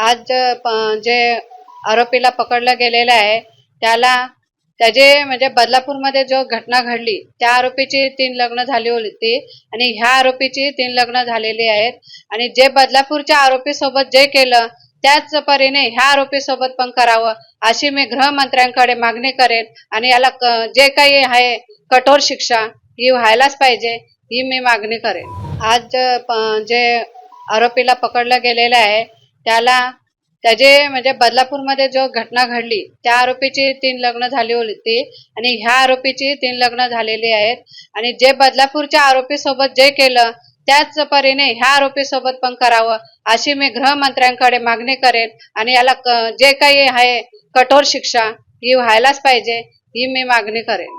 आज जे आरोपीला पकडलं गेलेलं आहे त्याचे म्हणजे बदलापूरमध्ये जो घटना घडली त्या आरोपीची 3 लग्न झाली होती आणि ह्या आरोपीची 3 लग्न झालेली आहेत आणि जे बदलापूरच्या आरोपी सोबत जे केलं त्याच परीने ह्या आरोपी सोबत पण करावं अशी मी गृहमंत्र्यांकडे मागणी करेन आणि याला जे काही आहे कठोर शिक्षा ही व्हायलाच पाहिजे ही मी मागणी करेन। आज जे आरोपीला पकडलं गेलेलं आहे त्याचे म्हणजे बदलापूरमध्ये जो घटना घडली त्या आरोपीची 3 लग्न झाली होती आणि ह्या आरोपीची 3 लग्न झालेली आहेत आणि जे बदलापूरच्या आरोपी सोबत जे केलं त्याच परीने ह्या आरोपी सोबत पण करावं अशी मी गृहमंत्र्यांकडे मागणी करेन आणि याला जे काही आहे कठोर शिक्षा ही व्हायलाच पाहिजे ही मी मागणी करेन।